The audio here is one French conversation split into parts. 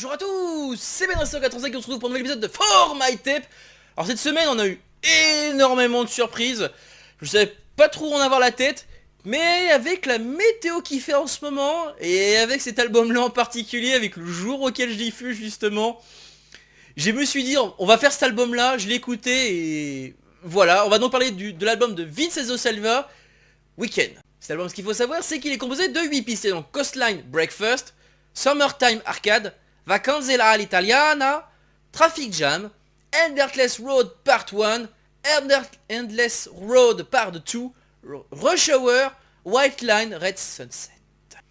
Bonjour à tous, c'est Ben185 qui on se retrouve pour un nouvel épisode de For My Tape. Alors cette semaine on a eu énormément de surprises. Je savais pas trop où en avoir la tête, mais avec la météo qui fait en ce moment, et avec cet album là en particulier, avec le jour auquel je diffuse justement, je me suis dit on va faire cet album là, je l'ai écouté et voilà. On va donc parler de l'album de Vincenzo Salva, Weekend. Cet album, ce qu'il faut savoir, c'est qu'il est composé de 8 pistes, donc Coastline Breakfast, Summertime Arcade, Vacanze all'Italiana, Traffic Jam, Endless Road Part 1, Endless Road Part 2, Rush Hour, White Line, Red Sunset.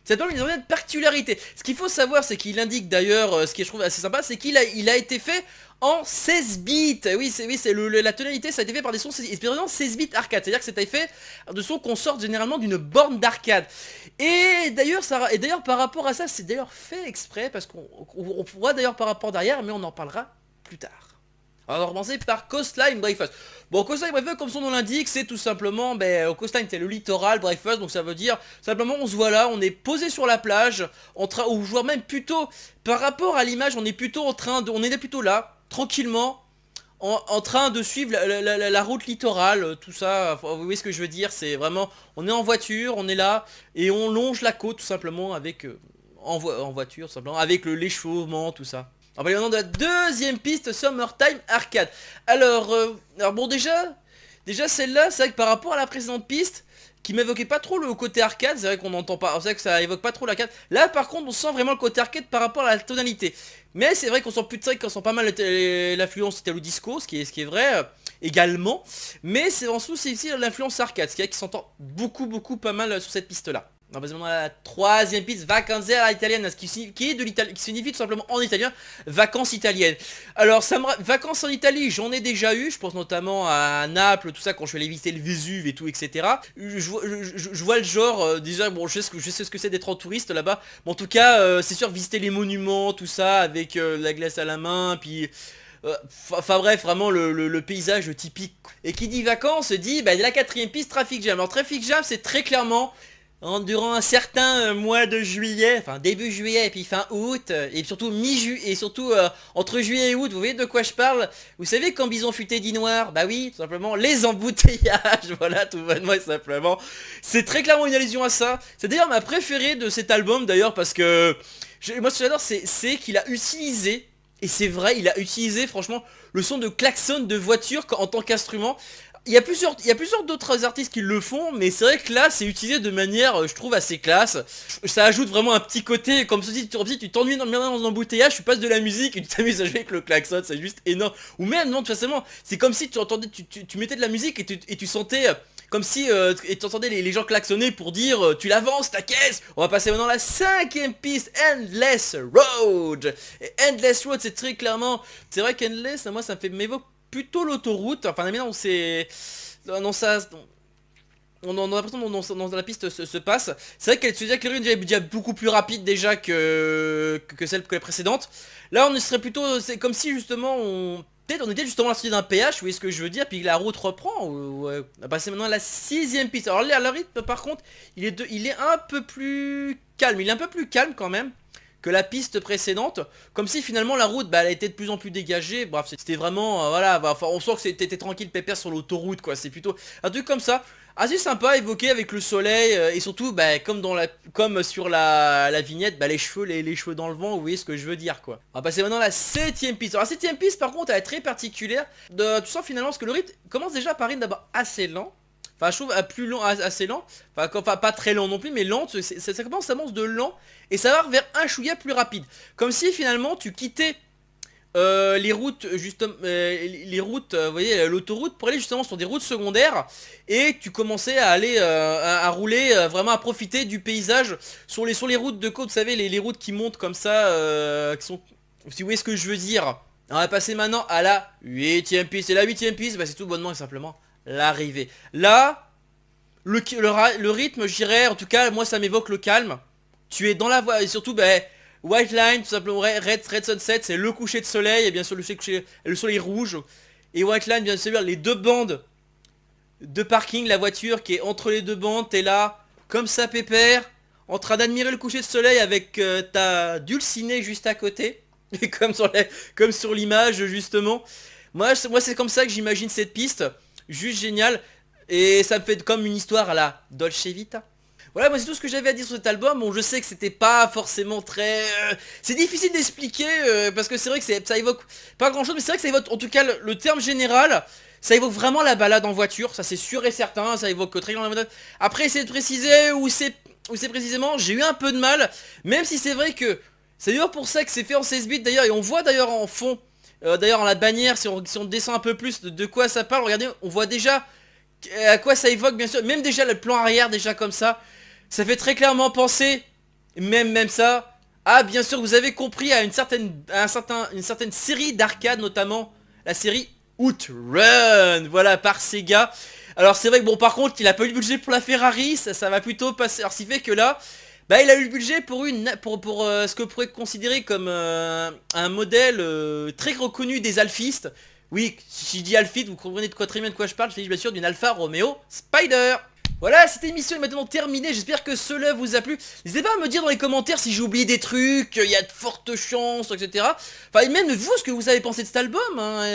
Cet album, il a une particularité. Ce qu'il faut savoir, c'est qu'il indique d'ailleurs, ce que je trouve assez sympa, c'est qu'il a été fait en 16 bits. Oui, c'est la tonalité, ça a été fait par des sons expérimentant 16 bits arcade. C'est-à-dire que c'était fait de sons qu'on sort généralement d'une borne d'arcade. Et d'ailleurs, par rapport à ça, c'est d'ailleurs fait exprès, parce qu'on voit d'ailleurs par rapport derrière, mais on en parlera plus tard. Alors on va commencer par Coastline Breakfast. Bon, Coastline Breakfast, comme son nom l'indique, c'est tout simplement, Coastline c'est le littoral, Breakfast, donc ça veut dire simplement on se voit là, on est posé sur la plage, ou voire même plutôt, par rapport à l'image, on est plutôt on est plutôt là, tranquillement, en train de suivre la route littorale, tout ça, vous voyez ce que je veux dire, c'est vraiment, on est en voiture, on est là, et on longe la côte tout simplement avec, en voiture tout simplement, avec l'échauffement, tout ça. On va aller maintenant de la deuxième piste, Summertime Arcade. Alors bon déjà celle-là, c'est vrai que par rapport à la précédente piste, qui m'évoquait pas trop le côté arcade, c'est vrai qu'on n'entend pas, c'est vrai que ça évoque pas trop l'arcade. Là par contre on sent vraiment le côté arcade par rapport à la tonalité. Mais c'est vrai qu'on sent plus de ça, qu'on sent pas mal l'influence italo disco, ce qui est vrai également. Mais c'est en dessous c'est ici l'influence arcade, ce qui s'entend beaucoup pas mal sur cette piste là. On va passer maintenant à la troisième piste, Vacanze all'Italiana, qui signifie tout simplement en italien vacances italiennes. Alors vacances en Italie, j'en ai déjà eu, je pense notamment à Naples, tout ça, quand je suis allé visiter le Vésuve et tout, etc. Je vois le genre, déjà, bon, je sais ce que c'est d'être en touriste là-bas, mais en tout cas, c'est sûr, visiter les monuments, tout ça, avec la glace à la main, puis... Enfin bref, vraiment le paysage typique. Et qui dit vacances dit la quatrième piste, Traffic Jam. Alors Traffic Jam, c'est très clairement... durant un certain mois de juillet, enfin début juillet et puis fin août, et surtout mi-juillet, et surtout entre juillet et août, vous voyez de quoi je parle? Vous savez quand Bison futé dit noir? Bah oui, tout simplement les embouteillages, voilà tout bonnement et simplement. C'est très clairement une allusion à ça. C'est d'ailleurs ma préférée de cet album d'ailleurs parce que, moi ce que j'adore c'est qu'il a utilisé, et c'est vrai, il a utilisé franchement le son de klaxon de voiture en tant qu'instrument. Il y a plusieurs d'autres artistes qui le font, mais c'est vrai que là, c'est utilisé de manière, je trouve, assez classe. Ça ajoute vraiment un petit côté, comme si tu t'ennuies dans un embouteillage, tu passes de la musique et tu t'amuses à jouer avec le klaxon, c'est juste énorme. Ou même, non, tout simplement, c'est comme si tu entendais, tu mettais de la musique et tu sentais... comme si tu entendais les gens klaxonner pour dire tu l'avances ta caisse. On va passer maintenant à la cinquième piste, Endless Road. Et Endless Road, c'est très clairement, c'est vrai qu'Endless, moi ça me fait m'évoque plutôt l'autoroute. Enfin mais non, c'est non ça on a l'impression dont la piste se passe. C'est vrai qu'elle se dit que le rythme est déjà beaucoup plus rapide déjà que celle que les précédentes. Là on serait plutôt, c'est comme si justement on était justement à la sortie d'un péage, vous voyez ce que je veux dire, puis la route reprend. On va passer maintenant à la sixième piste. Alors là, le rythme par contre, il est un peu plus calme, il est un peu plus calme quand même que la piste précédente, comme si finalement la route elle était de plus en plus dégagée. Bref, c'était vraiment voilà, enfin on sent que c'était tranquille pépère sur l'autoroute quoi, c'est plutôt un truc comme ça, assez sympa à évoquer avec le soleil et surtout comme sur la vignette, les cheveux dans le vent, vous voyez ce que je veux dire quoi. On va passer maintenant à la septième piste. Alors la septième piste par contre elle est très particulière, tu sens finalement parce que le rythme commence déjà par rythme d'abord assez lent. Enfin je trouve plus lent, assez lent. Enfin pas très lent non plus mais lent, ça commence de lent. Et ça va vers un chouïa plus rapide. Comme si finalement tu quittais les routes, justement, vous voyez, l'autoroute pour aller justement sur des routes secondaires. Et tu commençais à aller, à rouler, vraiment à profiter du paysage sur les routes de côte. Vous savez, les routes qui montent comme ça, qui sont... Si vous voyez ce que je veux dire. On va passer maintenant à la huitième piste. Et la huitième piste, c'est tout bonnement et simplement l'arrivée. Là, le rythme, je dirais, en tout cas, moi ça m'évoque le calme. Tu es dans la voie, et surtout, White Line, tout simplement, Red Sunset, c'est le coucher de soleil, et bien sûr le soleil rouge. Et White Line, bien sûr, les deux bandes de parking, la voiture qui est entre les deux bandes, t'es là, comme ça pépère, en train d'admirer le coucher de soleil avec ta dulcinée juste à côté. Et comme sur l'image justement. Moi c'est comme ça que j'imagine cette piste. Juste génial. Et ça me fait comme une histoire à la Dolce Vita. Voilà, moi c'est tout ce que j'avais à dire sur cet album. Bon, je sais que c'était pas forcément très... c'est difficile d'expliquer parce que c'est vrai que ça évoque pas grand chose, mais c'est vrai que ça évoque en tout cas le terme général. Ça évoque vraiment la balade en voiture, ça c'est sûr et certain. Ça évoque très bien la balade. Après, essayer de préciser où c'est précisément, j'ai eu un peu de mal. Même si c'est vrai que c'est d'ailleurs pour ça que c'est fait en 16 bits d'ailleurs. Et on voit d'ailleurs en fond, d'ailleurs en la bannière, si on descend un peu plus de quoi ça parle, regardez, on voit déjà à quoi ça évoque bien sûr. Même déjà le plan arrière déjà comme ça fait très clairement penser, même ça, à bien sûr vous avez compris à une certaine série d'arcade, notamment la série Outrun, voilà, par Sega. Alors c'est vrai que bon, par contre il a pas eu le budget pour la Ferrari, ça va plutôt passer. Alors ce qui fait que là, bah il a eu le budget pour ce que vous pourrait considérer comme un modèle très reconnu des alfistes. Oui, si je dis alphiste, vous comprenez très bien de quoi je parle. Je suis bien sûr d'une Alfa Romeo Spider. Voilà, cette émission est maintenant terminée, j'espère que cela vous a plu. N'hésitez pas à me dire dans les commentaires si j'ai oublié des trucs, il y a de fortes chances, etc. Enfin, et même vous, ce que vous avez pensé de cet album, hein,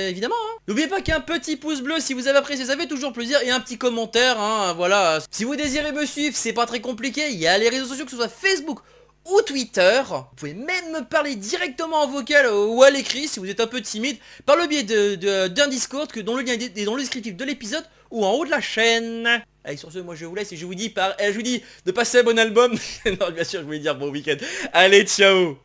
évidemment. Hein. N'oubliez pas qu'un petit pouce bleu si vous avez apprécié, ça fait toujours plaisir, et un petit commentaire, hein, voilà. Si vous désirez me suivre, c'est pas très compliqué, il y a les réseaux sociaux, que ce soit Facebook ou Twitter. Vous pouvez même me parler directement en vocal ou à l'écrit si vous êtes un peu timide, par le biais d'un Discord dont le lien est dans le descriptif de l'épisode ou en haut de la chaîne. Allez, sur ce, moi je vous laisse et je vous dis de passer un bon album. Non, bien sûr, je voulais dire bon week-end. Allez, ciao.